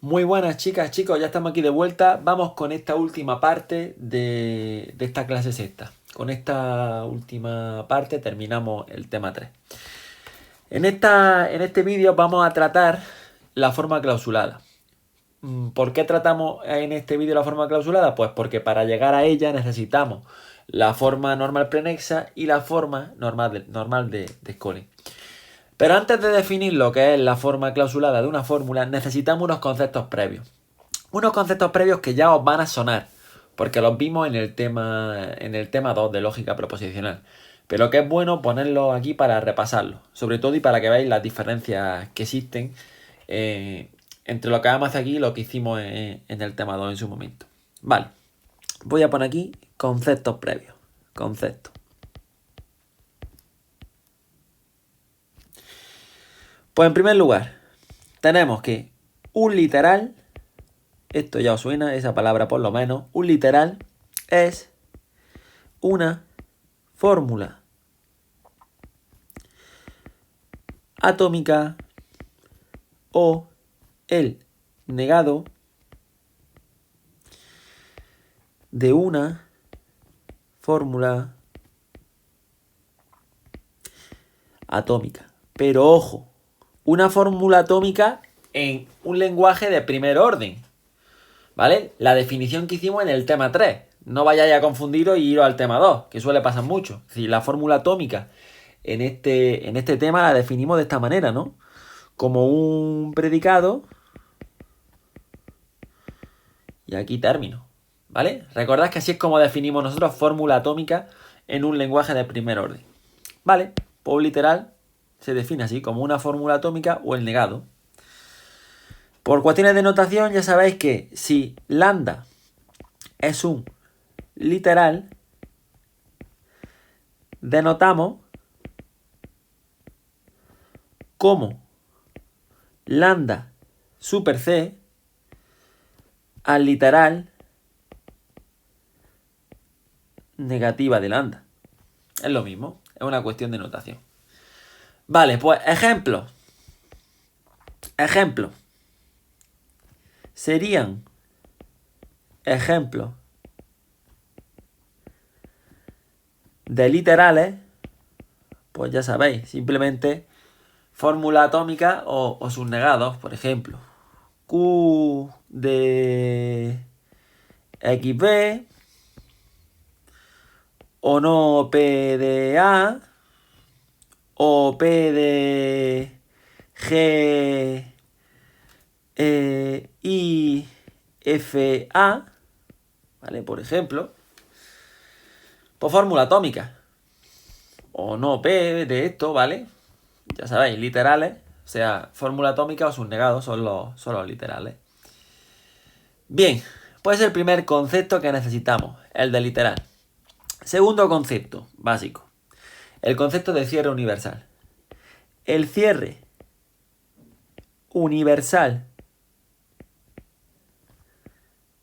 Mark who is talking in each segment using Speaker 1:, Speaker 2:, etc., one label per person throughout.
Speaker 1: Muy buenas chicas, chicos, ya estamos aquí de vuelta. Vamos con esta última parte de esta clase sexta. Con esta última parte terminamos el tema 3. En este vídeo vamos a tratar la forma clausulada. ¿Por qué tratamos en este vídeo la forma clausulada? Pues porque para llegar a ella necesitamos la forma normal prenexa y la forma normal de Scully. Pero antes de definir lo que es la forma clausulada de una fórmula, necesitamos unos conceptos previos. Unos conceptos previos que ya os van a sonar, porque los vimos en el tema 2 de lógica proposicional. Pero que es bueno ponerlos aquí para repasarlos, sobre todo y para que veáis las diferencias que existen entre lo que vamos a hacer aquí y lo que hicimos en el tema 2 en su momento. Vale, voy a poner aquí conceptos previos. Conceptos. Pues en primer lugar, tenemos que un literal, esto ya os suena, esa palabra por lo menos, un literal es una fórmula atómica o el negado de una fórmula atómica. Pero ojo, una fórmula atómica en un lenguaje de primer orden, ¿vale? La definición que hicimos en el tema 3. No vayáis a confundiros y iros al tema 2, que suele pasar mucho. Es decir, la fórmula atómica en este tema la definimos de esta manera, ¿no? Como un predicado y aquí término, ¿vale? Recordad que así es como definimos nosotros fórmula atómica en un lenguaje de primer orden. ¿Vale? Pues literal se define así, como una fórmula atómica o el negado. Por cuestiones de notación ya sabéis que si lambda es un literal, denotamos como lambda super c al literal negativa de lambda. Es lo mismo, es una cuestión de notación. Vale, pues ejemplos. Ejemplos. Serían ejemplos de literales, pues ya sabéis, simplemente fórmula atómica o sus negados, por ejemplo. Q de XB o no P de A o P de G I F A, ¿vale? Por ejemplo, por fórmula atómica. O no P de esto, ¿vale? Ya sabéis, literales, o sea, fórmula atómica o sus negados son los literales. Bien, pues es el primer concepto que necesitamos, el de literal. Segundo concepto básico, el concepto de cierre universal. El cierre universal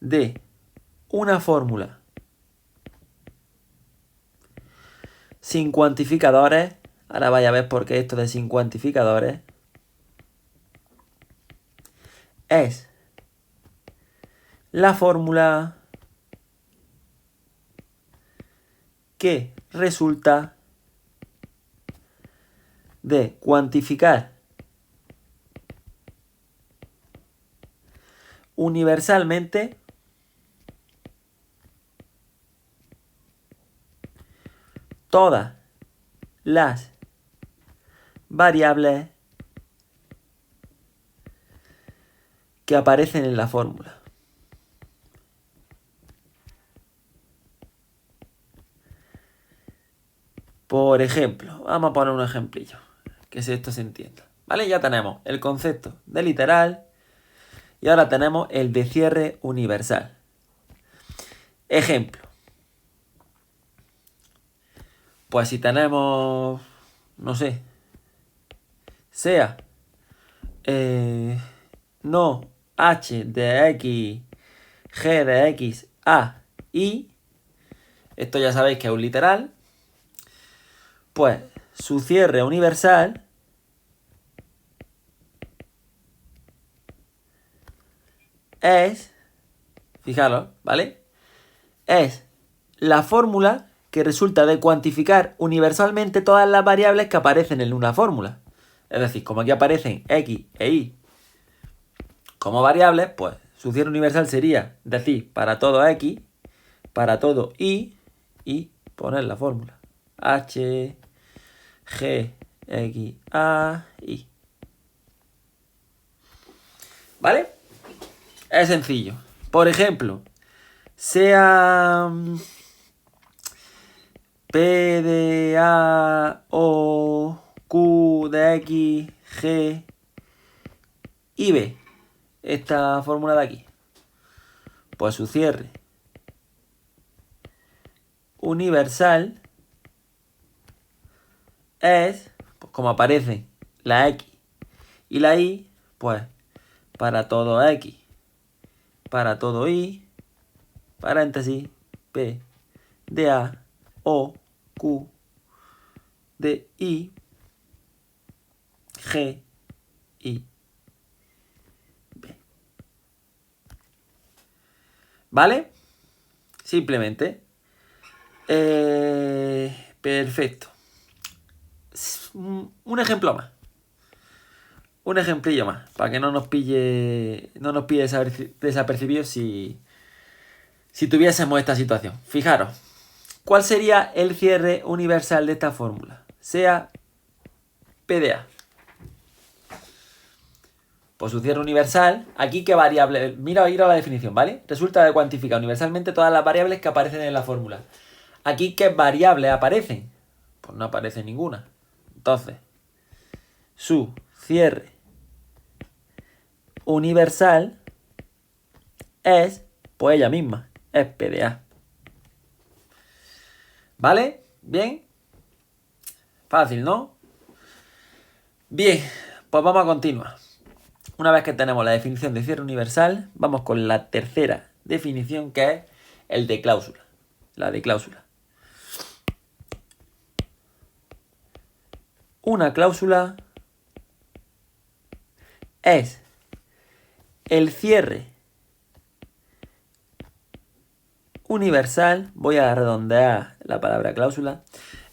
Speaker 1: de una fórmula sin cuantificadores, ahora vaya a ver por qué esto de sin cuantificadores, es la fórmula que resulta de cuantificar universalmente todas las variables que aparecen en la fórmula. Por ejemplo, vamos a poner un ejemplillo, que si esto se entienda. ¿Vale? Ya tenemos el concepto de literal y ahora tenemos el de cierre universal. Ejemplo. Pues si tenemos, no sé, sea no h de x, g de x, a, y, esto ya sabéis que es un literal, pues su cierre universal es, fijaros, ¿vale? Es la fórmula que resulta de cuantificar universalmente todas las variables que aparecen en una fórmula. Es decir, como aquí aparecen x e y como variables, pues su cierre universal sería decir para todo x, para todo y poner la fórmula. H, G, X, A, Y. ¿Vale? Es sencillo. Por ejemplo, sea P de A o Q de X, G y B. Esta fórmula de aquí. Pues su cierre universal es, pues como aparece la X y la Y, pues para todo X, para todo Y, paréntesis, P de A o Q de Y, G y B. ¿Vale? Simplemente. Perfecto. Un ejemplo más. Un ejemplillo más. Para que no nos pille desapercibidos si tuviésemos esta situación. Fijaros. ¿Cuál sería el cierre universal de esta fórmula? Sea P de A. Pues su cierre universal, aquí qué variable, mira a la definición, ¿vale? Resulta de cuantificar universalmente todas las variables que aparecen en la fórmula. Aquí qué variables aparecen, pues no aparece ninguna. Entonces, su cierre universal es, pues ella misma, es P de A. ¿Vale? ¿Bien? Fácil, ¿no? Bien, pues vamos a continuar. Una vez que tenemos la definición de cierre universal, vamos con la tercera definición, que es el de cláusula. La de cláusula. Una cláusula es el cierre universal, voy a redondear la palabra cláusula,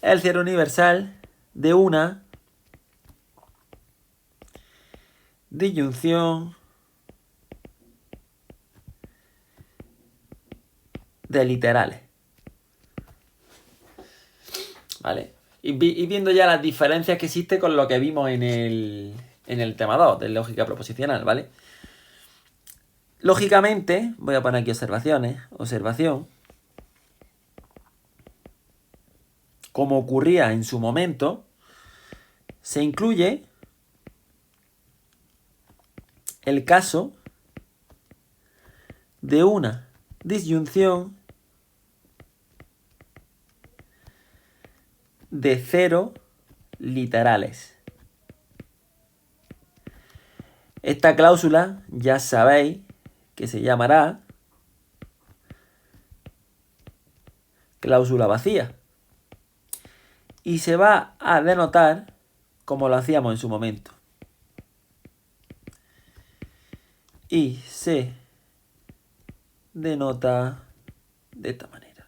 Speaker 1: el cierre universal de una disyunción de literales. ¿Vale? Y viendo ya las diferencias que existen con lo que vimos en el tema 2 de lógica proposicional, ¿vale? Lógicamente, voy a poner aquí observaciones. Observación. Como ocurría en su momento, se incluye el caso de una disyunción de 0 literales. Esta cláusula ya sabéis que se llamará cláusula vacía y se va a denotar como lo hacíamos en su momento. Y se denota de esta manera.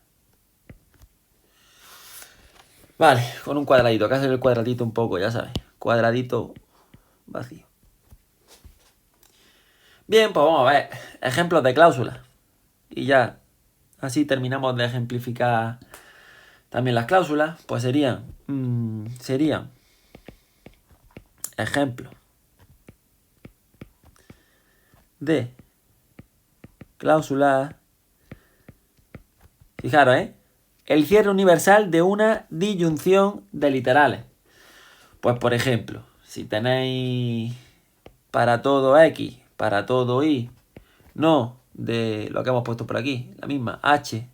Speaker 1: Vale, con un cuadradito. Acá hacer el cuadradito un poco, ya sabes. Cuadradito vacío. Bien, pues vamos a ver ejemplos de cláusulas. Y ya así terminamos de ejemplificar también las cláusulas. Pues serían ejemplos de cláusulas. Fijaros, el cierre universal de una disyunción de literales. Pues por ejemplo, si tenéis para todo X, para todo Y, no de lo que hemos puesto por aquí, la misma H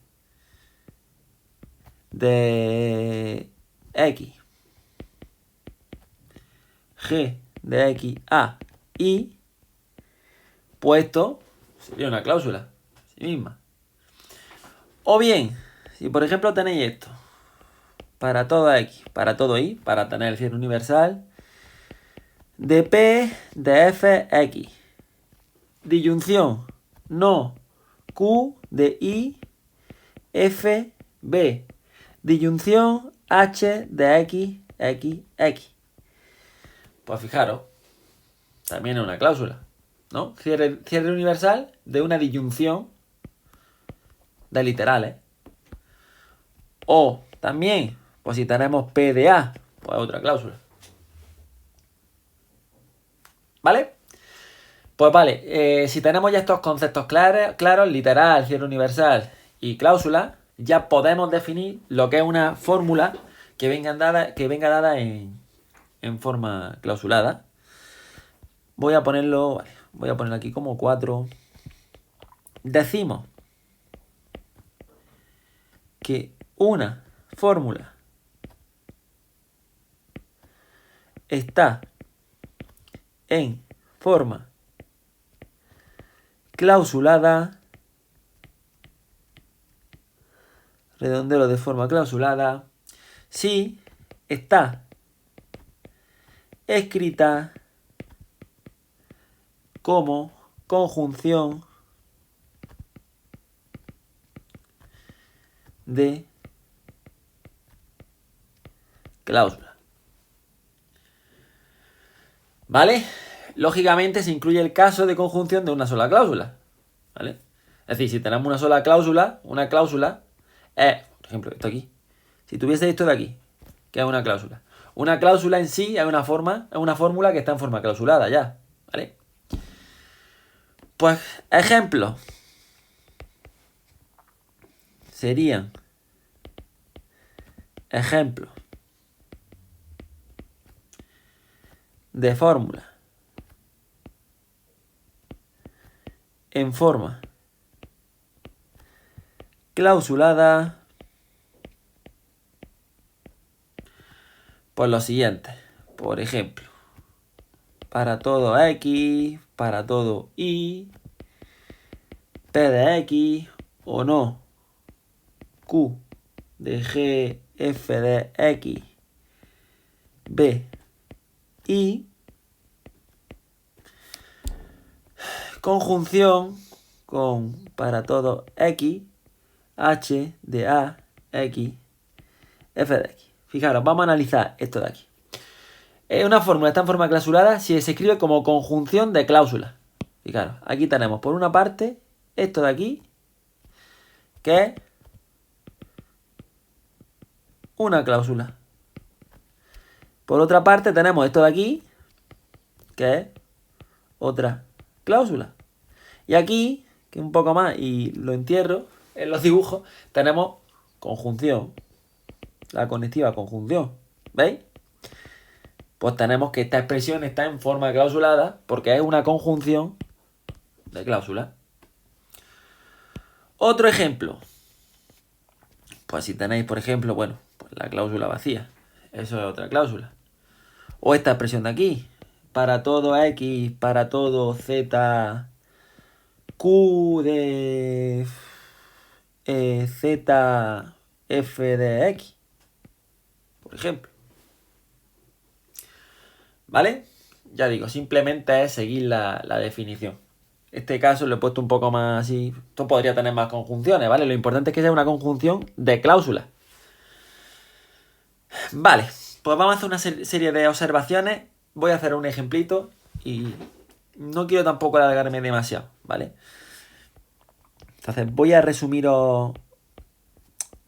Speaker 1: de X, G de X, A, Y, puesto sería una cláusula, sí misma. O bien, si por ejemplo tenéis esto, para todo X, para todo Y, para tener el cierre universal de P de F, X. Disyunción no Q de I, F, B. Disyunción H de X, X, X. Pues fijaros, también es una cláusula, ¿no? Cierre universal de una disyunción de literales. O también, pues si tenemos P de A, pues otra cláusula. ¿Vale? Pues vale, si tenemos ya estos conceptos claros, literal, cierre universal y cláusula, ya podemos definir lo que es una fórmula que venga dada en forma clausulada. Voy a ponerlo aquí como 4. Decimos que una fórmula está en forma clausulada, redondeo de forma clausulada, si está escrita como conjunción de cláusula. ¿Vale? Lógicamente se incluye el caso de conjunción de una sola cláusula. ¿Vale? Es decir, si tenemos una sola cláusula, una cláusula es, por ejemplo, esto aquí. Si tuviese esto de aquí, que es una cláusula. Una cláusula en sí es una fórmula que está en forma clausulada ya. ¿Vale? Pues ejemplos serían ejemplos de fórmula en forma clausulada, pues lo siguiente. Por ejemplo, para todo X, para todo Y, P de X o no, Q de G, F de X, B, Y, conjunción con para todo X, H de A, X, F de X. Fijaros, vamos a analizar esto de aquí. Una fórmula está en forma clausulada si se escribe como conjunción de cláusulas. Fijaros, aquí tenemos por una parte esto de aquí, que es una cláusula. Por otra parte tenemos esto de aquí, que es otra cláusula. Y aquí, que un poco más y lo entierro en los dibujos, tenemos conjunción. La conectiva conjunción. ¿Veis? Pues tenemos que esta expresión está en forma clausulada porque es una conjunción de cláusulas. Otro ejemplo. Pues si tenéis, por ejemplo, pues la cláusula vacía. Eso es otra cláusula. O esta expresión de aquí. Para todo X, para todo Z, Q de Z, F de X. Por ejemplo. ¿Vale? Ya digo, simplemente es seguir la definición. Este caso lo he puesto un poco más así. Esto podría tener más conjunciones, ¿vale? Lo importante es que sea una conjunción de cláusulas. Vale, pues vamos a hacer una serie de observaciones. Voy a hacer un ejemplito y no quiero tampoco alargarme demasiado, ¿vale? Entonces voy a resumiros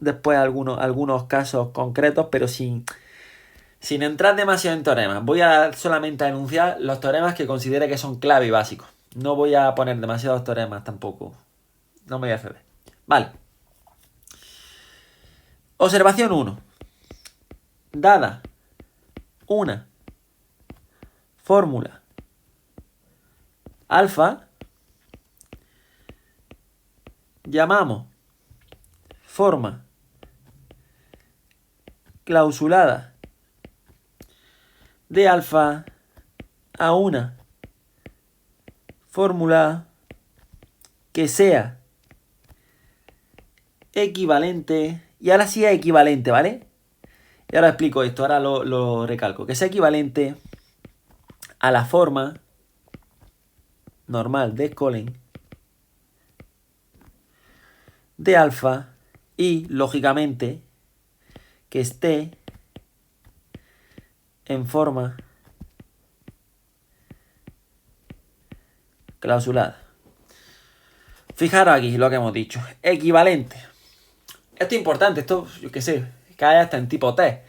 Speaker 1: después algunos casos concretos, pero sin entrar demasiado en teoremas. Voy a solamente enunciar los teoremas que considere que son clave y básicos. No voy a poner demasiados teoremas tampoco. No me voy a ceder. Vale. Observación 1. Dada una fórmula alfa, llamamos forma clausulada de alfa a una fórmula que sea equivalente, y ahora sí es equivalente, ¿vale? Y ahora explico esto, ahora lo recalco, que sea equivalente a la forma normal de Collen de alfa y, lógicamente, que esté en forma clausulada. Fijaros aquí lo que hemos dicho. Equivalente. Esto es importante, esto, yo qué sé, cae hasta en tipo T.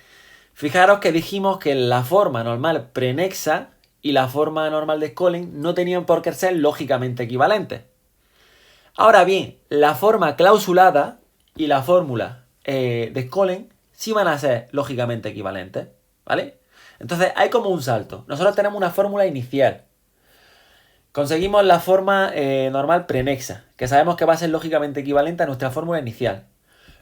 Speaker 1: Fijaros que dijimos que la forma normal prenexa y la forma normal de Skolem no tenían por qué ser lógicamente equivalentes. Ahora bien, la forma clausulada y la fórmula de Skolem sí van a ser lógicamente equivalentes, ¿vale? Entonces hay como un salto. Nosotros tenemos una fórmula inicial. Conseguimos la forma normal prenexa, que sabemos que va a ser lógicamente equivalente a nuestra fórmula inicial.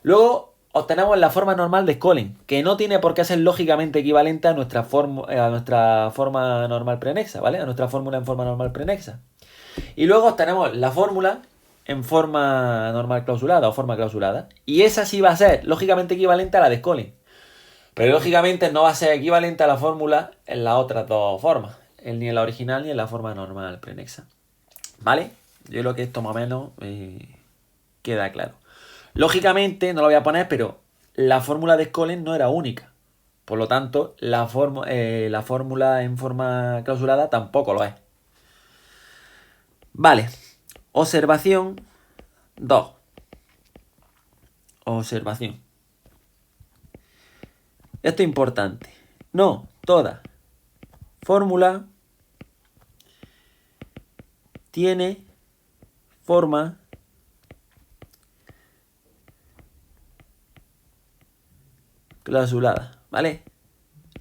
Speaker 1: Luego obtenemos la forma normal de Skolem, que no tiene por qué ser lógicamente equivalente a nuestra forma normal prenexa, ¿vale? A nuestra fórmula en forma normal prenexa. Y luego obtenemos la fórmula en forma normal clausulada o forma clausulada. Y esa sí va a ser lógicamente equivalente a la de Skolem. Pero lógicamente no va a ser equivalente a la fórmula en las otras dos formas. Ni en la original ni en la forma normal prenexa. ¿Vale? Yo creo que esto más o menos queda claro. Lógicamente, no lo voy a poner, pero la fórmula de Skolem no era única. Por lo tanto, la fórmula en forma clausulada tampoco lo es. Vale. Observación 2. Observación. Esto es importante. No toda fórmula tiene forma clausulada, ¿vale?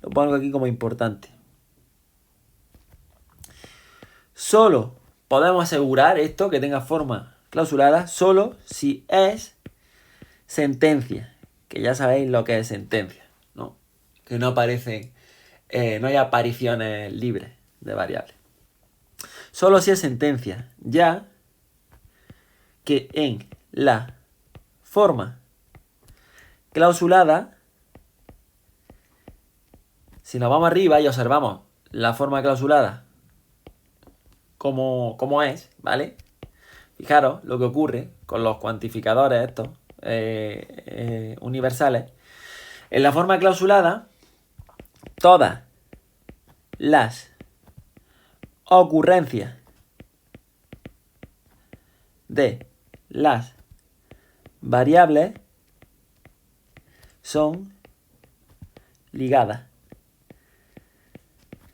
Speaker 1: Lo pongo aquí como importante. Solo podemos asegurar esto, que tenga forma clausulada, solo si es sentencia. Que ya sabéis lo que es sentencia, ¿no? Que no aparecen, no hay apariciones libres de variables. Solo si es sentencia, ya que en la forma clausulada, si nos vamos arriba y observamos la forma clausulada como es, ¿vale? Fijaros lo que ocurre con los cuantificadores estos universales. En la forma clausulada, todas las ocurrencias de las variables son ligadas.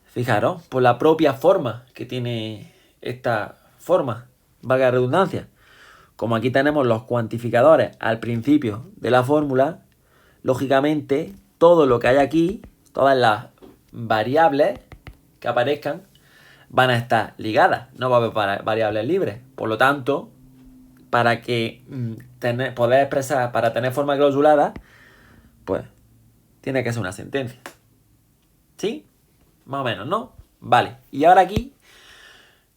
Speaker 1: Fijaros, por la propia forma que tiene esta forma, valga la redundancia. Como aquí tenemos los cuantificadores al principio de la fórmula, lógicamente todo lo que hay aquí, todas las variables que aparezcan, van a estar ligadas, no va a haber variables libres. Por lo tanto, para que poder expresar, para tener forma clausulada, pues tiene que ser una sentencia. ¿Sí? Más o menos, ¿no? Vale. Y ahora aquí,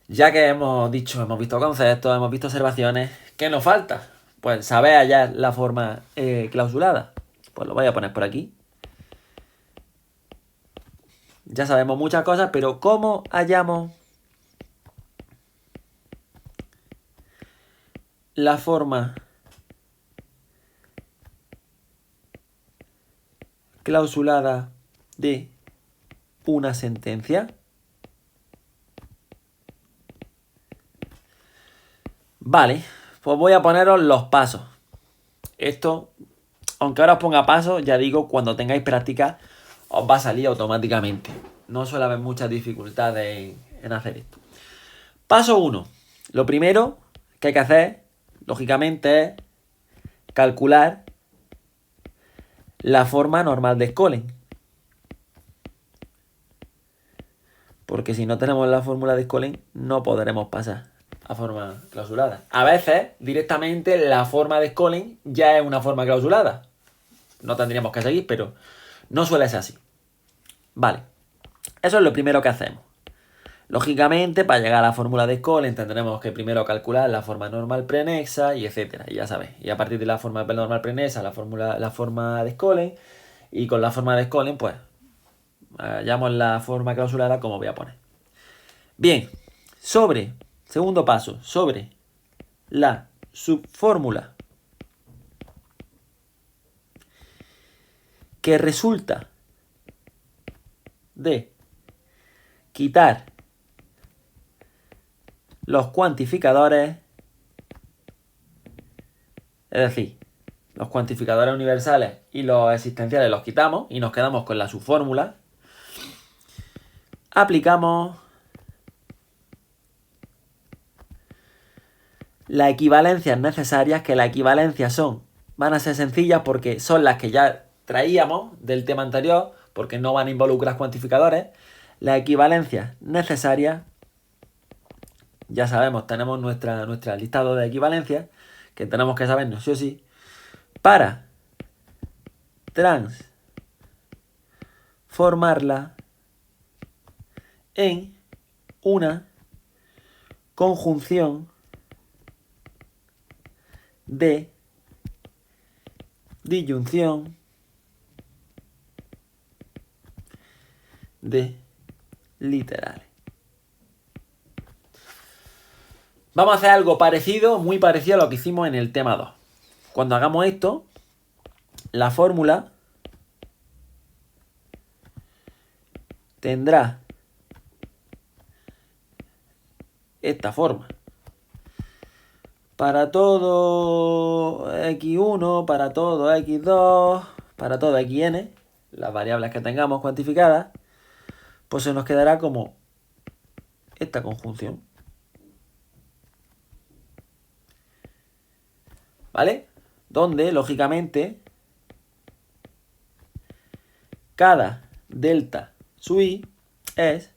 Speaker 1: ya que hemos visto conceptos, hemos visto observaciones, ¿qué nos falta? Pues saber hallar la forma clausulada. Pues lo voy a poner por aquí. Ya sabemos muchas cosas, pero ¿cómo hallamos la forma clausulada de una sentencia? Vale, pues voy a poneros los pasos. Esto, aunque ahora os ponga pasos, ya digo, cuando tengáis práctica os va a salir automáticamente. No suele haber muchas dificultades en hacer esto. Paso 1. Lo primero que hay que hacer, lógicamente, es calcular la forma normal de Skolem. Porque si no tenemos la fórmula de Skolem, no podremos pasar a forma clausulada. A veces, directamente, la forma de Skolem ya es una forma clausulada. No tendríamos que seguir, pero no suele ser así. Vale. Eso es lo primero que hacemos. Lógicamente, para llegar a la fórmula de Skolem tendremos que primero calcular la forma normal prenexa y etcétera. Y ya sabéis. Y a partir de la forma normal prenexa, la forma de Skolem. Y con la forma de Skolem, pues, hallamos la forma clausulada como voy a poner. Bien. Segundo paso, sobre la subfórmula que resulta de quitar los cuantificadores, es decir, los cuantificadores universales y los existenciales los quitamos y nos quedamos con la subfórmula, aplicamos las equivalencias necesarias, que las equivalencias van a ser sencillas porque son las que ya traíamos del tema anterior, porque no van a involucrar cuantificadores. Las equivalencias necesarias, ya sabemos, tenemos nuestra listado de equivalencias, que tenemos que sabernos sí o sí, para transformarla en una conjunción de disyunción de literales. Vamos a hacer algo parecido, muy parecido a lo que hicimos en el tema 2. Cuando hagamos esto, la fórmula tendrá esta forma. Para todo x1, para todo x2, para todo xn, las variables que tengamos cuantificadas, pues se nos quedará como esta conjunción. ¿Vale? Donde, lógicamente, cada delta sub i es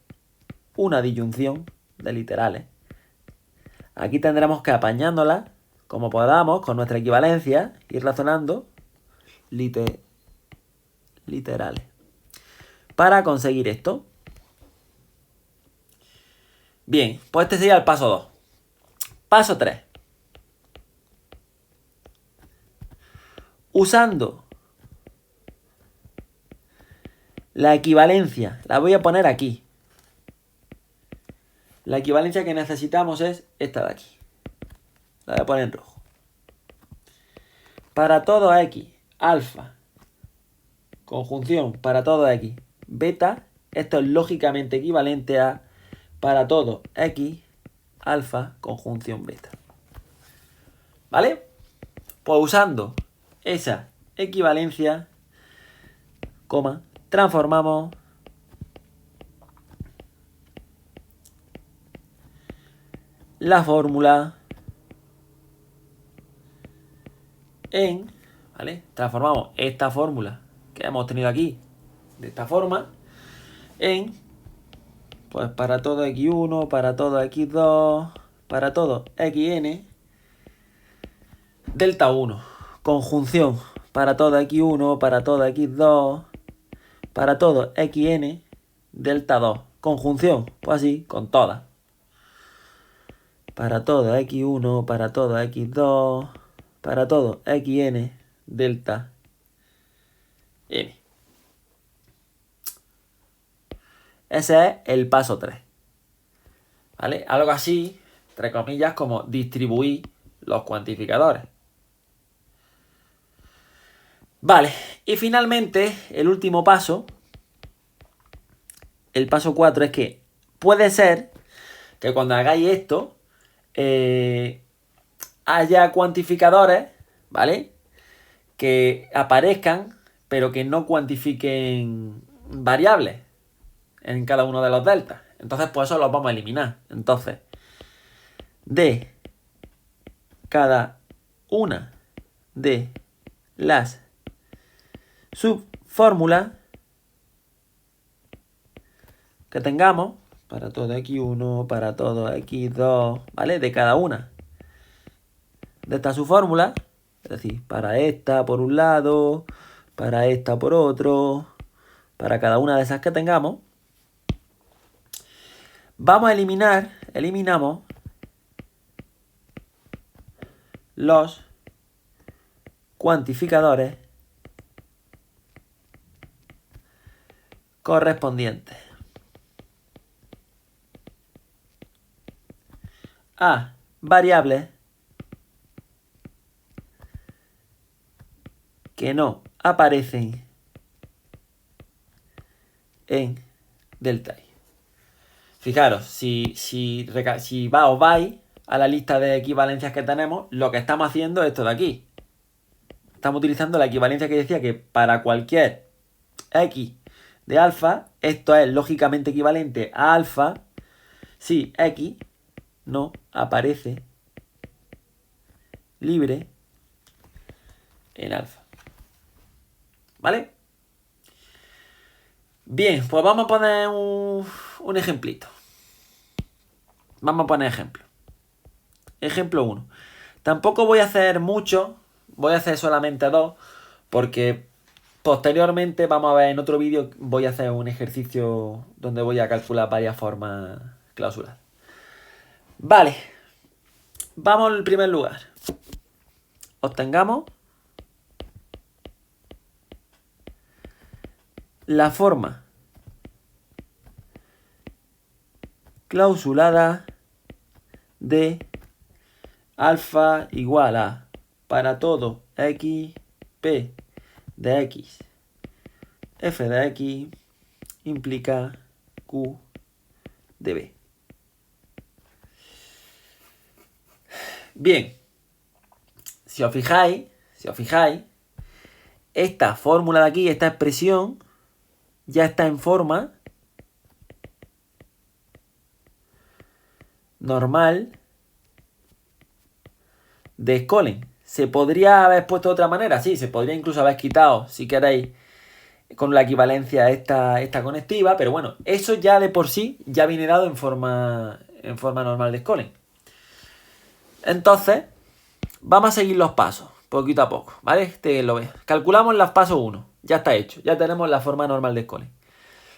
Speaker 1: una disyunción de literales. Aquí tendremos que apañándola como podamos con nuestra equivalencia, ir razonando literales. Para conseguir esto. Bien, pues este sería el paso 2. Paso 3. Usando la equivalencia, la voy a poner aquí. La equivalencia que necesitamos es esta de aquí. La voy a poner en rojo. Para todo x, alfa, conjunción, para todo x, beta, esto es lógicamente equivalente a para todo x, alfa, conjunción beta. ¿Vale? Pues usando esa equivalencia, transformamos la fórmula en, ¿vale? Transformamos esta fórmula que hemos tenido aquí de esta forma en, pues para todo x1, para todo x2, para todo xn, delta 1, conjunción para todo x1, para todo x2, para todo xn, delta 2, conjunción, pues así, con todas. Para todo x1, para todo x2, para todo xn, delta n. Ese es el paso 3. ¿Vale? Algo así, entre comillas, como distribuir los cuantificadores. Vale, y finalmente, el último paso, el paso 4, es que puede ser que cuando hagáis esto, haya cuantificadores, ¿vale? Que aparezcan, pero que no cuantifiquen variables en cada uno de los deltas. Entonces, pues eso los vamos a eliminar. Entonces, de cada una de las subfórmulas que tengamos, para todo x1, para todo x2, ¿vale? De cada una de estas subfórmulas, es decir, para esta por un lado, para esta por otro, para cada una de esas que tengamos, vamos a eliminamos los cuantificadores correspondientes a variables que no aparecen en delta i. Fijaros, si os vais a la lista de equivalencias que tenemos, lo que estamos haciendo es esto de aquí. Estamos utilizando la equivalencia que decía que para cualquier x de alfa, esto es lógicamente equivalente a alfa si x no aparece libre en alfa. ¿Vale? Bien, pues vamos a poner un ejemplito. Vamos a poner ejemplo. Ejemplo 1. Tampoco voy a hacer mucho, voy a hacer solamente 2, porque posteriormente, vamos a ver en otro vídeo, voy a hacer un ejercicio donde voy a calcular varias formas clausuladas. Vale, vamos al primer lugar. Obtengamos la forma clausulada de alfa igual a, para todo x, p de x, f de x implica q de b. Bien, si os fijáis, esta fórmula de aquí, esta expresión, ya está en forma normal de Skolem. ¿Se podría haber puesto de otra manera? Sí, se podría incluso haber quitado, si queréis, con la equivalencia esta conectiva, pero bueno, eso ya de por sí ya viene dado en forma normal de Skolem. Entonces, vamos a seguir los pasos, poquito a poco, ¿vale? Lo ve. Calculamos los pasos 1, ya está hecho, ya tenemos la forma normal de Skolem.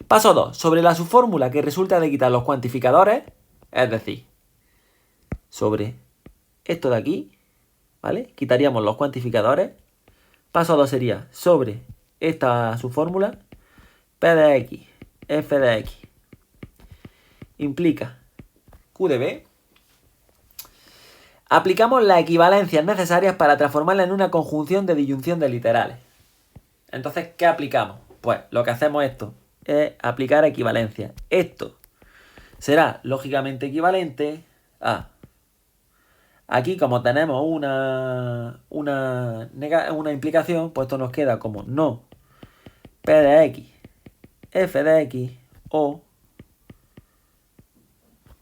Speaker 1: Paso 2, sobre la subfórmula que resulta de quitar los cuantificadores, es decir, sobre esto de aquí, ¿vale? Quitaríamos los cuantificadores. Paso 2 sería sobre esta subfórmula, p de x, f de x, implica q de b. Aplicamos las equivalencias necesarias para transformarla en una conjunción de disyunción de literales. Entonces, ¿qué aplicamos? Pues lo que hacemos esto es aplicar equivalencias. Esto será lógicamente equivalente a... Aquí, como tenemos una implicación, pues esto nos queda como no p de x, f de x o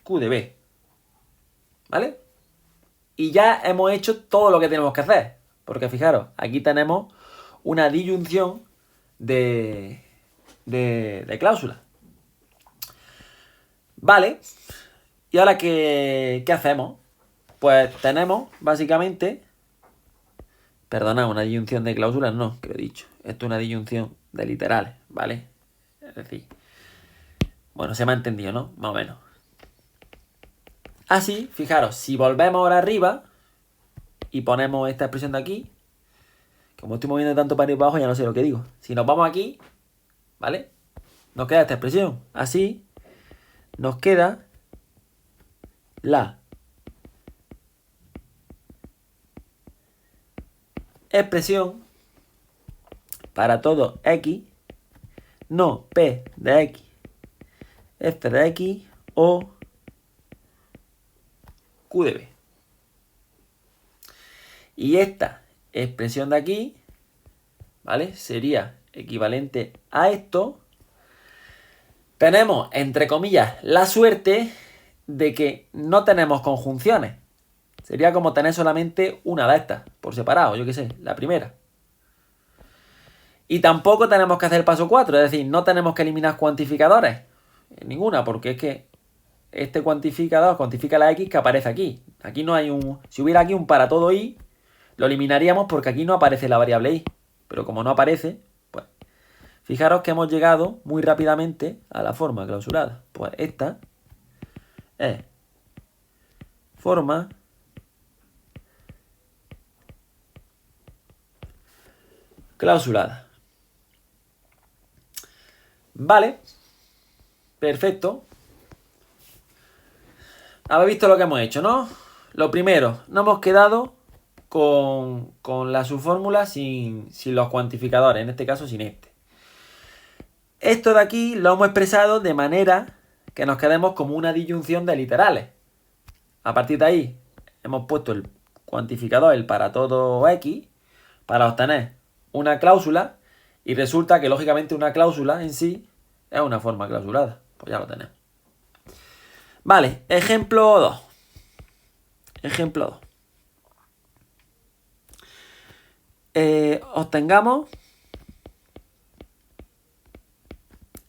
Speaker 1: q de b. ¿Vale? Y ya hemos hecho todo lo que tenemos que hacer. Porque fijaros, aquí tenemos una disyunción de cláusula. Vale. ¿Y ahora qué hacemos? Pues tenemos, básicamente... Perdona, una disyunción de cláusulas no, que lo he dicho. Esto es una disyunción de literales, ¿vale? Es decir... Bueno, se me ha entendido, ¿no? Más o menos. Así, fijaros, si volvemos ahora arriba y ponemos esta expresión de aquí, como estoy moviendo tanto para arriba y para abajo, ya no sé lo que digo. Si nos vamos aquí, ¿vale? Nos queda esta expresión. Así, nos queda la expresión para todo x, no p de x, f de x o q de b. Y esta expresión de aquí, ¿vale? Sería equivalente a esto. Tenemos, entre comillas, la suerte de que no tenemos conjunciones. Sería como tener solamente una de estas, por separado, yo qué sé, la primera. Y tampoco tenemos que hacer el paso 4, es decir, no tenemos que eliminar cuantificadores. Ninguna, porque es que este cuantificador cuantifica la x que aparece aquí. Aquí no hay un... Si hubiera aquí un para todo y, lo eliminaríamos porque aquí no aparece la variable y. Pero como no aparece, pues... Fijaros que hemos llegado muy rápidamente a la forma clausurada. Pues esta es forma clausurada. Vale. Perfecto. Habéis visto lo que hemos hecho, ¿no? Lo primero, nos hemos quedado con la subfórmula sin los cuantificadores, en este caso sin este. Esto de aquí lo hemos expresado de manera que nos quedemos como una disyunción de literales. A partir de ahí hemos puesto el cuantificador, el para todo X, para obtener una cláusula y resulta que lógicamente una cláusula en sí es una forma clausulada. Pues ya lo tenemos. Vale, ejemplo 2. Ejemplo 2. Obtengamos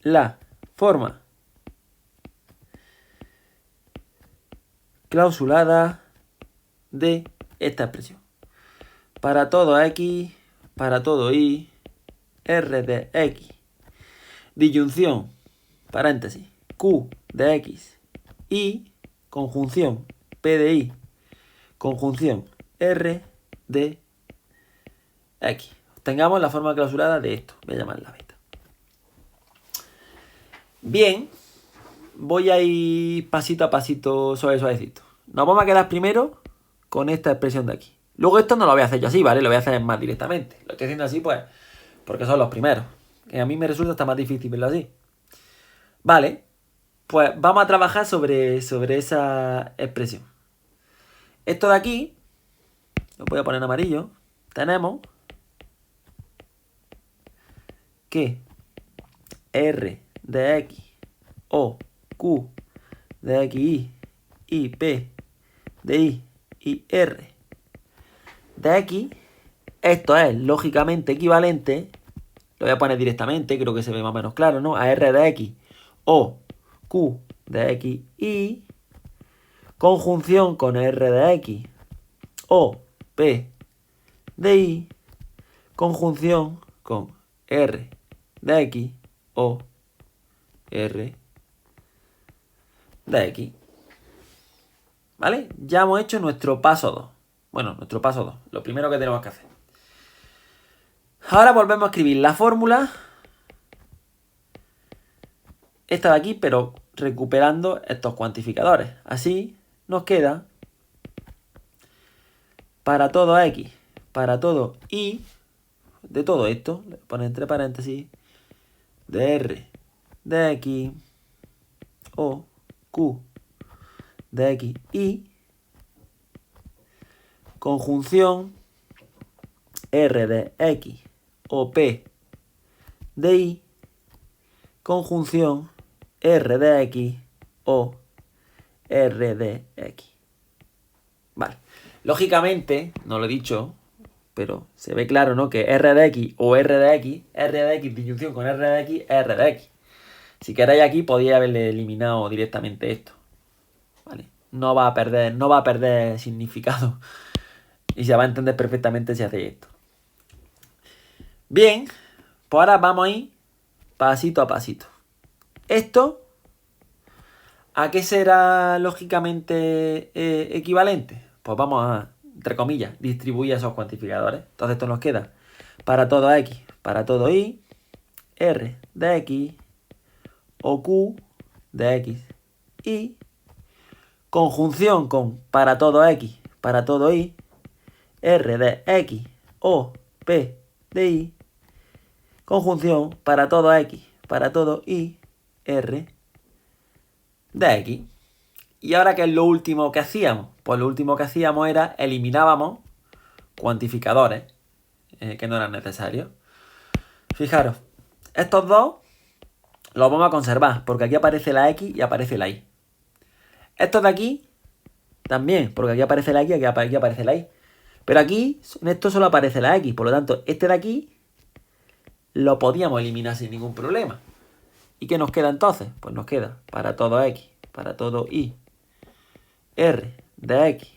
Speaker 1: la forma clausulada de esta expresión. Para todo X, para todo Y, R de X, disyunción, paréntesis, Q de X, Y, conjunción, P de Y, conjunción, R de X. Tengamos la forma clausurada de esto. Voy a llamarla beta. Bien, voy a ir pasito a pasito, suavecito. Nos vamos a quedar primero con esta expresión de aquí. Luego esto no lo voy a hacer yo así, ¿vale? Lo voy a hacer más directamente. Lo estoy haciendo así, pues, porque son los primeros. Que a mí me resulta hasta más difícil verlo así. Vale, pues vamos a trabajar sobre esa expresión. Esto de aquí, lo voy a poner en amarillo, tenemos que R de X o Q de XY y P de Y y R de X, esto es lógicamente equivalente, lo voy a poner directamente, creo que se ve más o menos claro, ¿no? A R de X o Q de X y conjunción con R de X o P de Y, conjunción con R de X o R de X. ¿Vale? Ya hemos hecho nuestro paso 2. Bueno, nuestro paso 2. Lo primero que tenemos que hacer. Ahora volvemos a escribir la fórmula. Esta de aquí, pero recuperando estos cuantificadores. Así nos queda para todo X, para todo Y, de todo esto, le pone entre paréntesis, de R de X o Q de X y conjunción R de X o P de Y, conjunción R de X o R de X. Vale. Lógicamente, no lo he dicho, pero se ve claro, ¿no? Que R de X o R de X, disyunción con R de X, R de X. Si queréis aquí, podéis haberle eliminado directamente esto. ¿Vale? No va a perder significado. Y se va a entender perfectamente si hacéis esto. Bien, pues ahora vamos a ir pasito a pasito. Esto, ¿a qué será lógicamente equivalente? Pues vamos a, entre comillas, distribuir esos cuantificadores. Entonces esto nos queda para todo X, para todo Y, R de X o Q de X y conjunción con para todo X, para todo Y, R de X o P de Y, conjunción para todo X, para todo Y, R de X. ¿Y ahora qué es lo último que hacíamos? Pues lo último que hacíamos era eliminábamos cuantificadores que no eran necesarios. Fijaros, estos dos los vamos a conservar porque aquí aparece la X y aparece la Y. Estos de aquí también, porque aquí aparece la X y aquí aparece la Y. Pero aquí, en esto solo aparece la X, por lo tanto, este de aquí lo podíamos eliminar sin ningún problema. ¿Y qué nos queda entonces? Pues nos queda para todo X, para todo Y, R de X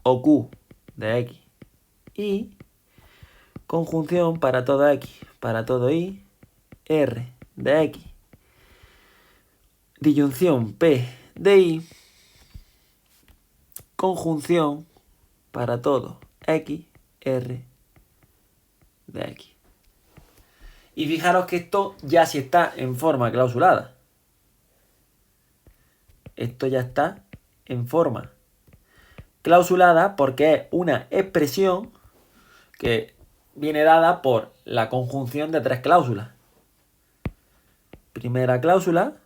Speaker 1: o Q de X y conjunción para todo X, para todo Y, R de X, disyunción P de Y, conjunción para todo X, R de X. Y fijaros que esto ya sí está en forma clausulada. Esto ya está en forma clausulada porque es una expresión que viene dada por la conjunción de tres cláusulas. Primera cláusula,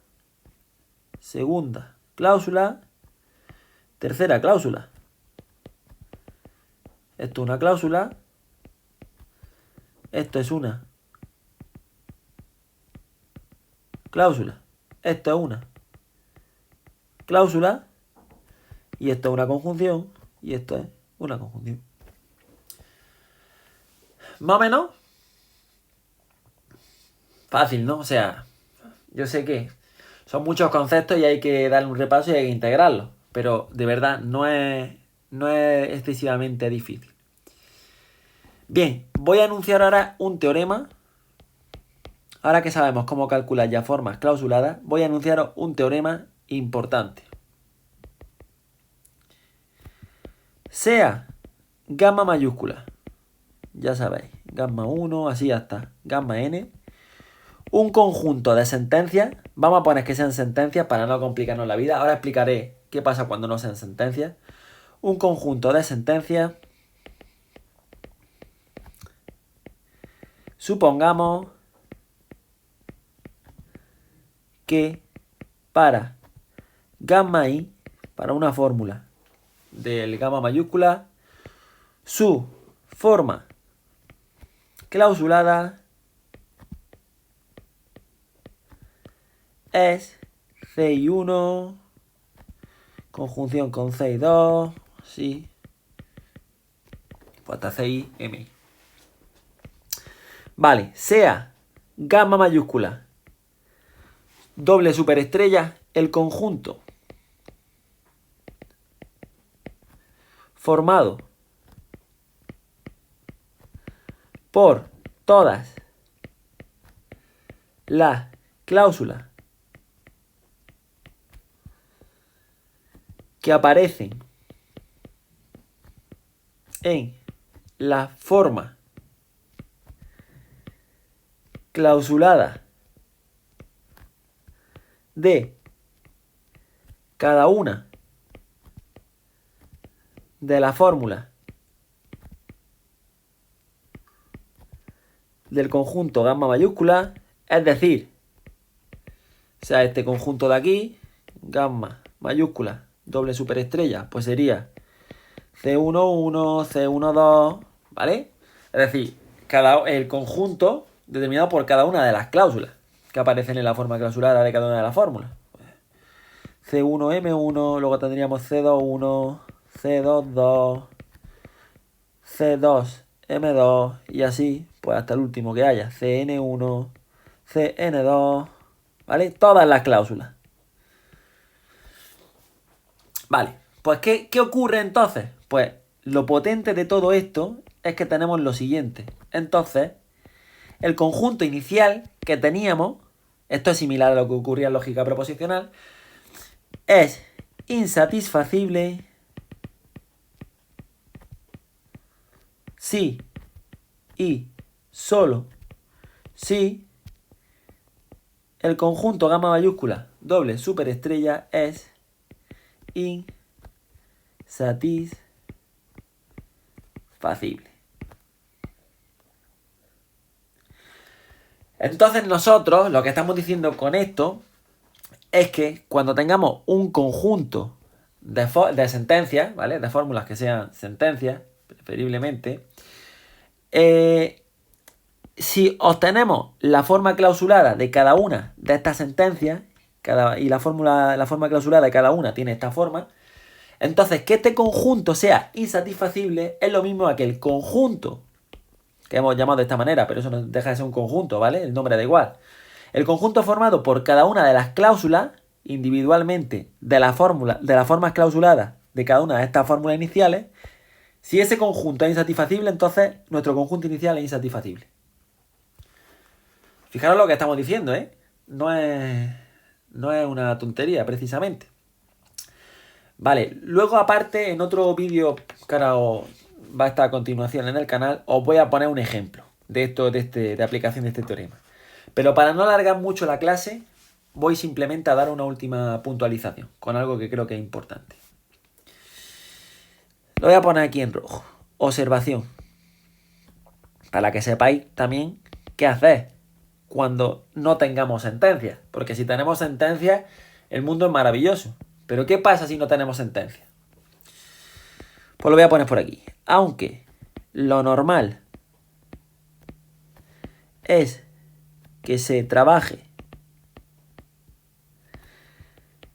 Speaker 1: segunda cláusula, tercera cláusula. Esto es una cláusula, esto es una cláusula, esto es una cláusula y esto es una conjunción y esto es una conjunción. Más o menos fácil, ¿no? O sea, yo sé que son muchos conceptos y hay que darle un repaso y hay que integrarlos, pero de verdad no es excesivamente difícil. Bien, voy a anunciar ahora un teorema. Ahora que sabemos cómo calcular ya formas clausuladas, voy a anunciaros un teorema importante. Sea gamma mayúscula, ya sabéis, gamma 1, así hasta gamma n, un conjunto de sentencias, vamos a poner que sean sentencias para no complicarnos la vida, ahora explicaré qué pasa cuando no sean sentencias, un conjunto de sentencias, supongamos que para gamma i, para una fórmula del gamma mayúscula, su forma clausulada es C1, conjunción con C2, sí, pues hasta CI, MI. Vale, sea gamma mayúscula doble superestrella el conjunto formado por todas las cláusulas que aparecen en la forma clausulada de cada una de las fórmulas del conjunto gamma mayúscula, es decir, o sea, este conjunto de aquí, gamma mayúscula, doble superestrella, pues sería C11, C12, ¿vale? Es decir, el conjunto determinado por cada una de las cláusulas que aparecen en la forma clausulada de cada una de las fórmulas. C1M1, luego tendríamos C21, C22, C2M2 y así, pues hasta el último que haya, CN1, CN2, ¿vale? Todas las cláusulas. Vale, pues ¿qué ocurre entonces? Pues lo potente de todo esto es que tenemos lo siguiente. Entonces, el conjunto inicial que teníamos, esto es similar a lo que ocurría en lógica proposicional, es insatisfacible si y solo si el conjunto gamma mayúscula doble superestrella es insatisfacible. Entonces nosotros lo que estamos diciendo con esto es que cuando tengamos un conjunto de sentencias, ¿vale? De fórmulas que sean sentencias, preferiblemente, si obtenemos la forma clausulada de cada una de estas sentencias, y la forma clausulada de cada una tiene esta forma, entonces que este conjunto sea insatisfacible es lo mismo a que el conjunto, que hemos llamado de esta manera, pero eso no deja de ser un conjunto, ¿vale? El nombre da igual. El conjunto formado por cada una de las cláusulas, individualmente, de las formas clausuladas de cada una de estas fórmulas iniciales, si ese conjunto es insatisfacible, entonces nuestro conjunto inicial es insatisfacible. Fijaros lo que estamos diciendo, ¿eh? No es una tontería, precisamente. Vale, luego aparte, en otro vídeo que ahora va a estar a continuación en el canal, os voy a poner un ejemplo de aplicación de este teorema. Pero para no alargar mucho la clase, voy simplemente a dar una última puntualización con algo que creo que es importante. Lo voy a poner aquí en rojo. Observación. Para que sepáis también qué hacer cuando no tengamos sentencias. Porque si tenemos sentencias, el mundo es maravilloso. Pero ¿qué pasa si no tenemos sentencias? Pues lo voy a poner por aquí. Aunque lo normal es que se trabaje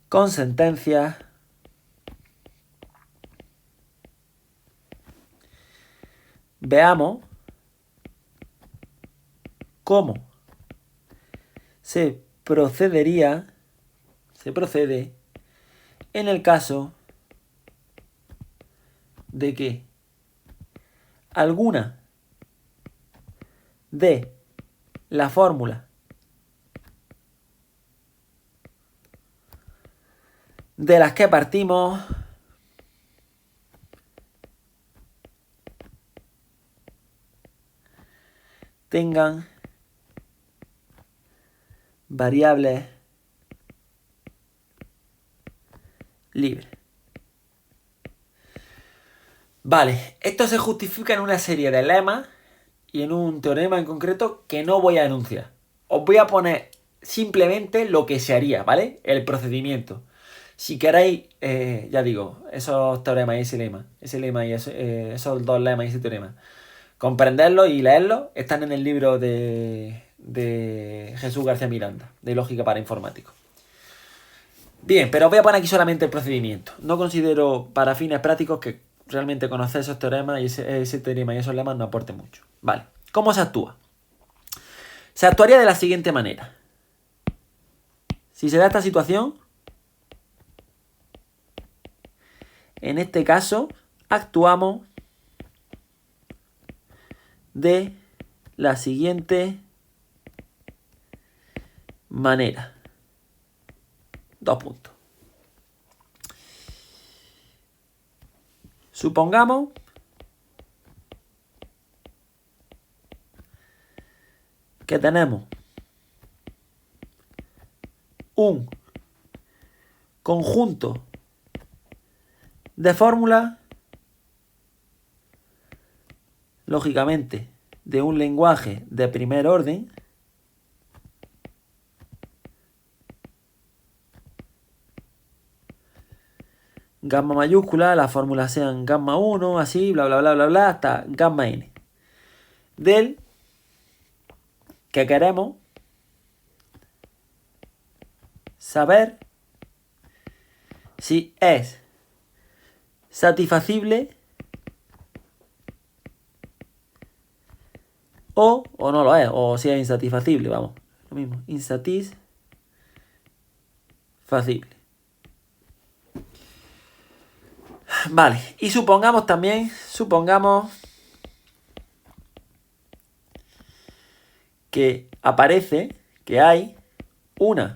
Speaker 1: con sentencias, veamos cómo se procede en el caso de que alguna de las fórmulas de las que partimos tengan variables libres. Vale, esto se justifica en una serie de lemas y en un teorema en concreto que no voy a enunciar. Os voy a poner simplemente lo que se haría, ¿vale? El procedimiento. Si queréis, ya digo, esos teoremas y ese lema y esos dos lemas y ese teorema, comprenderlos y leerlos están en el libro de Jesús García Miranda, de Lógica para Informáticos. Bien, pero os voy a poner aquí solamente el procedimiento. No considero para fines prácticos que realmente conocer esos teoremas y ese teorema y esos lemas no aporte mucho. Vale, ¿cómo se actúa? Se actuaría de la siguiente manera. Si se da esta situación, en este caso, actuamos de la siguiente manera. Dos puntos. Supongamos que tenemos un conjunto de fórmulas, lógicamente, de un lenguaje de primer orden, gamma mayúscula, las fórmulas sean gamma 1, así, bla, bla, bla, bla, bla, hasta gamma n, del que queremos saber si es satisfacible o no lo es, o si es insatisfacible, vamos, lo mismo, insatisfacible. Vale, y supongamos que aparece que hay una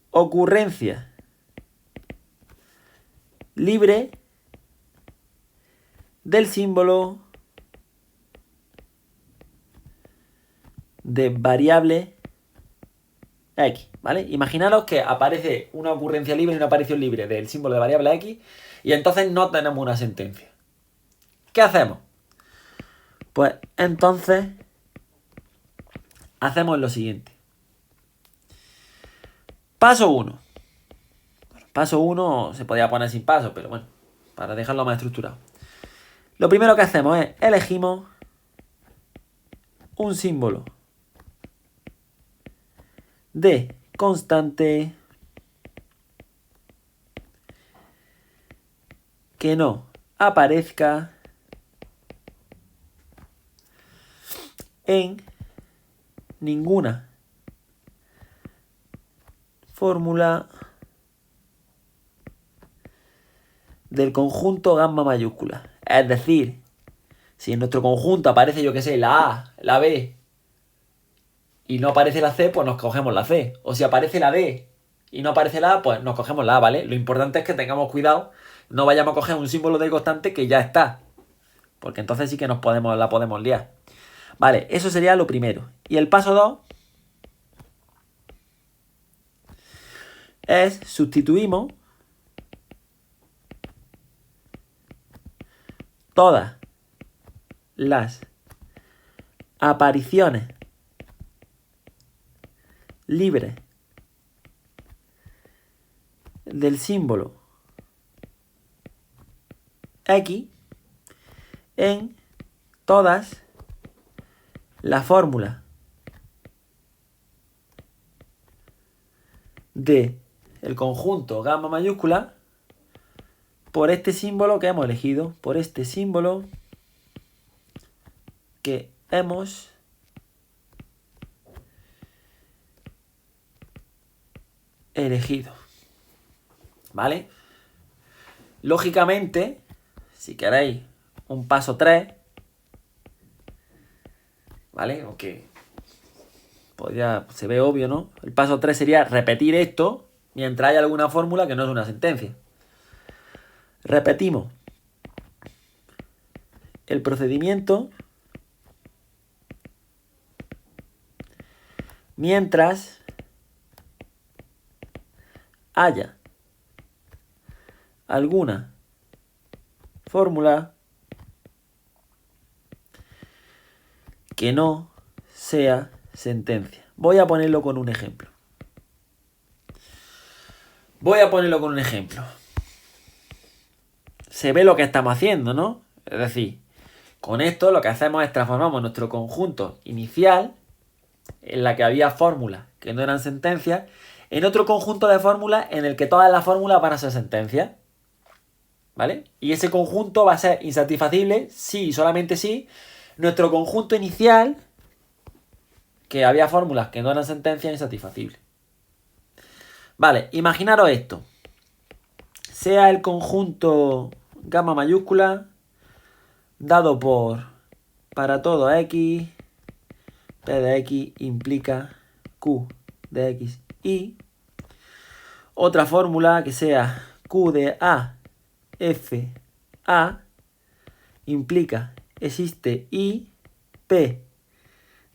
Speaker 1: ocurrencia libre del símbolo de variable x, ¿vale? Imaginaros que aparece una ocurrencia libre y una aparición libre del símbolo de variable x y entonces no tenemos una sentencia. ¿Qué hacemos? Pues entonces hacemos lo siguiente. Paso 1. Paso 1 se podía poner sin paso, pero bueno, para dejarlo más estructurado. Lo primero que hacemos es elegimos un símbolo de constante que no aparezca en ninguna fórmula del conjunto gamma mayúscula. Es decir, si en nuestro conjunto aparece, yo qué sé, la A, la B y no aparece la C, pues nos cogemos la C. O si aparece la D y no aparece la A, pues nos cogemos la A, ¿vale? Lo importante es que tengamos cuidado, no vayamos a coger un símbolo de constante que ya está. Porque entonces sí que la podemos liar. Vale, eso sería lo primero. Y el paso 2 es sustituimos todas las apariciones libres del símbolo X en todas las fórmulas de el conjunto gamma mayúscula por este símbolo que hemos elegido, por este símbolo que hemos elegido. ¿Vale? Lógicamente, si queréis un paso 3, ¿vale? Aunque se ve obvio, ¿no? El paso 3 sería repetir esto mientras haya alguna fórmula que no es una sentencia. Repetimos el procedimiento mientras haya alguna fórmula que no sea sentencia. Voy a ponerlo con un ejemplo. Se ve lo que estamos haciendo, ¿no? Es decir, con esto lo que hacemos es transformamos nuestro conjunto inicial, en la que había fórmulas que no eran sentencias, en otro conjunto de fórmulas en el que todas las fórmulas van a ser sentencias. ¿Vale? Y ese conjunto va a ser insatisfacible si y solamente si nuestro conjunto inicial, que había fórmulas que no eran sentencias, es insatisfacible. Vale, imaginaros esto. Sea el conjunto gamma mayúscula dado por para todo x, p de x implica q de x y otra fórmula que sea q de a f a implica existe y p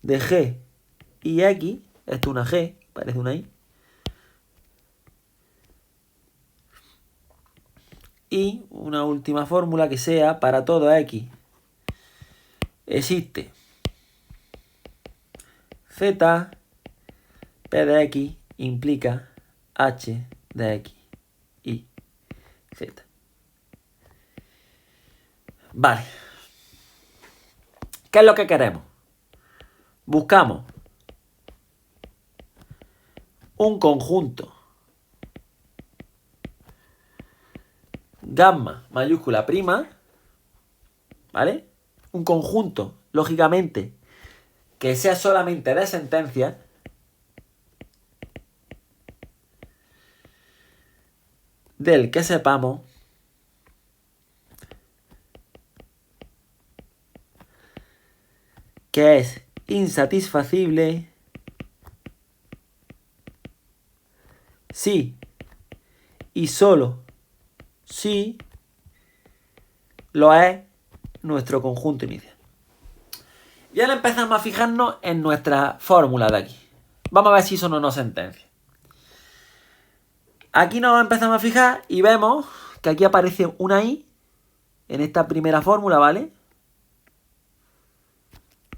Speaker 1: de g y x, esto es una g, parece una y, y una última fórmula que sea para todo x existe z, p de x implica h de x y z. Vale. ¿Qué es lo que queremos? Buscamos un conjunto gamma mayúscula prima, ¿vale? Un conjunto, lógicamente, que sea solamente de sentencias, del que sepamos que es insatisfacible si y solo si lo es nuestro conjunto inicial. Y ahora empezamos a fijarnos en nuestra fórmula de aquí. Vamos a ver si son o no sentencias. Aquí nos empezamos a fijar y vemos que aquí aparece una i en esta primera fórmula, ¿vale?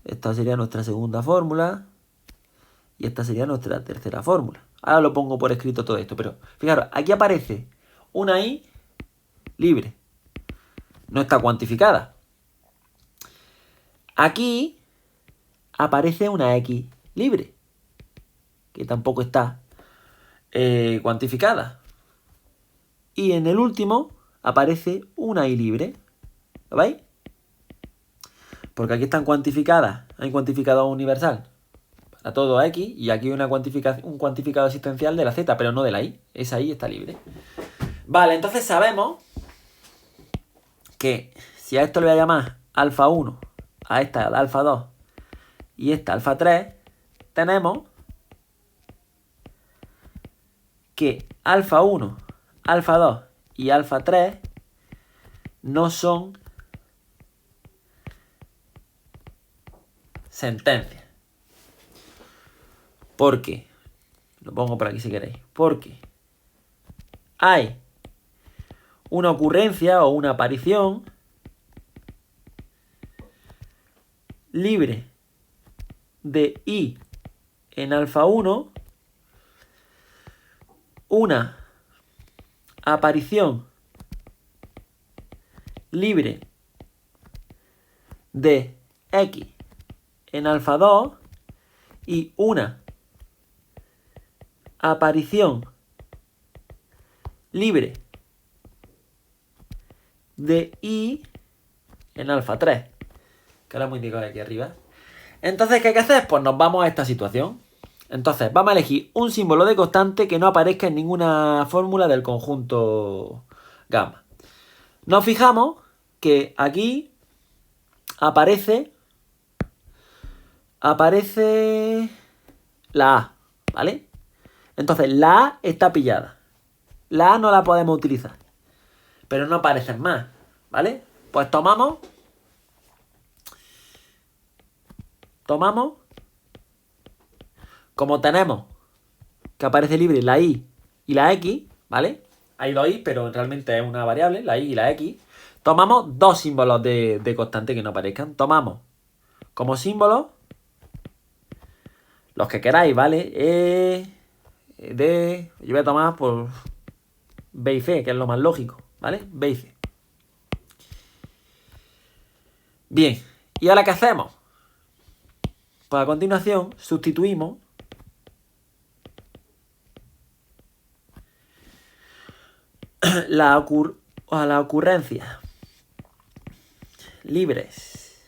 Speaker 1: Esta sería nuestra segunda fórmula y esta sería nuestra tercera fórmula. Ahora lo pongo por escrito todo esto, pero fijaros, aquí aparece una i libre. No está cuantificada. Aquí aparece una x libre, que tampoco está cuantificada. Y en el último aparece una y libre. ¿Lo veis? Porque aquí están cuantificadas. Hay un cuantificador universal para todo x y aquí hay un cuantificador existencial de la z, pero no de la y. Esa y está libre. Vale, entonces sabemos que si a esto le voy a llamar alfa 1, a esta alfa 2 y esta alfa 3, tenemos que alfa 1, alfa 2 y alfa 3 no son sentencias. ¿Por qué? Lo pongo por aquí si queréis. Porque hay una ocurrencia o una aparición libre de i en alfa 1 una aparición libre de X en alfa 2 y una aparición libre de Y en alfa 3, que ahora hemos indicado aquí arriba. Entonces, ¿qué hay que hacer? Pues nos vamos a esta situación. Entonces, vamos a elegir un símbolo de constante que no aparezca en ninguna fórmula del conjunto gamma. Nos fijamos que aquí aparece la A, ¿vale? Entonces, la A está pillada. La A no la podemos utilizar. Pero no aparecen más, ¿vale? Pues tomamos, como tenemos que aparece libre la Y y la X, ¿vale? Hay dos Y, pero realmente es una variable, la Y y la X. Tomamos dos símbolos de constante que no aparezcan. Tomamos como símbolo los que queráis, ¿vale? Yo voy a tomar por B y C, que es lo más lógico, ¿vale? B y C. Bien, ¿y ahora qué hacemos? Pues a continuación sustituimos la ocurrencia libres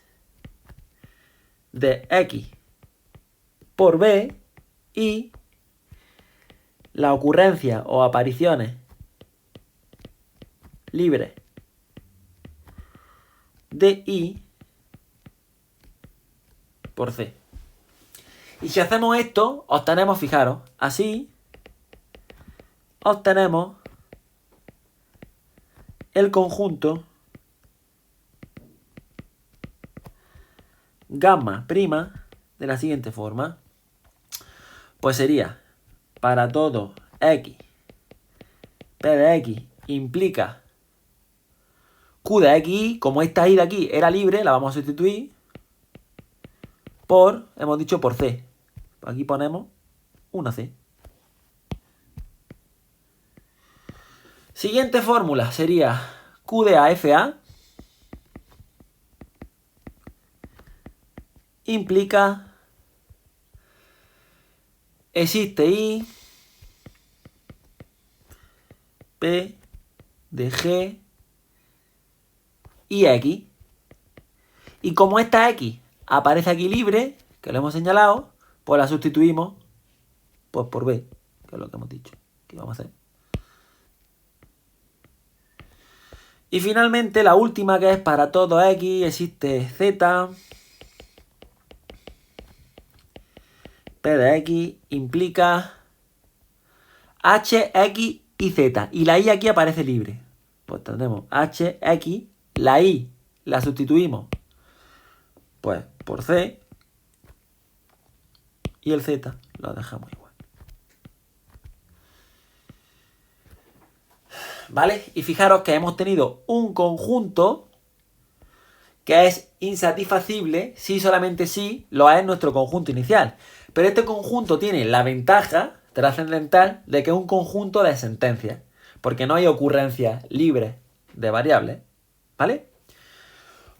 Speaker 1: de X por B y la ocurrencia o apariciones libres de Y por C. Y si hacemos esto, obtenemos, fijaros, así obtenemos el conjunto gamma prima de la siguiente forma. Pues sería para todo X, P de X implica Q de X, como esta Y de aquí era libre, la vamos a sustituir por, hemos dicho, por C. Aquí ponemos una C. Siguiente fórmula sería Q de AFA implica existe Y P de G y X. Y como esta X aparece aquí libre, que lo hemos señalado, pues la sustituimos pues por B, que es lo que hemos dicho que vamos a hacer. Y finalmente la última, que es para todo X existe Z, P de X implica H, X y Z. Y la Y aquí aparece libre. Pues tendremos H, X, la Y la sustituimos pues por C y el Z lo dejamos igual. ¿Vale? Y fijaros que hemos tenido un conjunto que es insatisfacible si solamente si lo es nuestro conjunto inicial. Pero este conjunto tiene la ventaja trascendental de que es un conjunto de sentencias, porque no hay ocurrencias libres de variables, ¿vale?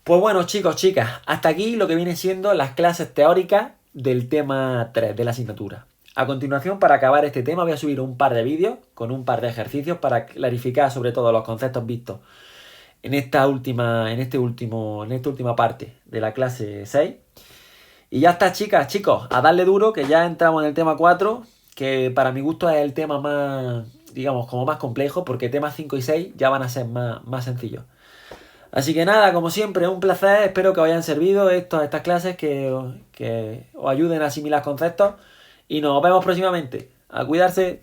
Speaker 1: Pues bueno, chicos, chicas, hasta aquí lo que viene siendo las clases teóricas del tema 3 de la asignatura. A continuación, para acabar este tema, voy a subir un par de vídeos con un par de ejercicios para clarificar sobre todo los conceptos vistos en esta última parte de la clase 6. Y ya está, chicas, chicos, a darle duro, que ya entramos en el tema 4, que para mi gusto es el tema más, digamos, como más complejo, porque temas 5 y 6 ya van a ser más sencillos. Así que nada, como siempre, un placer, espero que os hayan servido estas clases, que os ayuden a asimilar conceptos, y nos vemos próximamente. A cuidarse.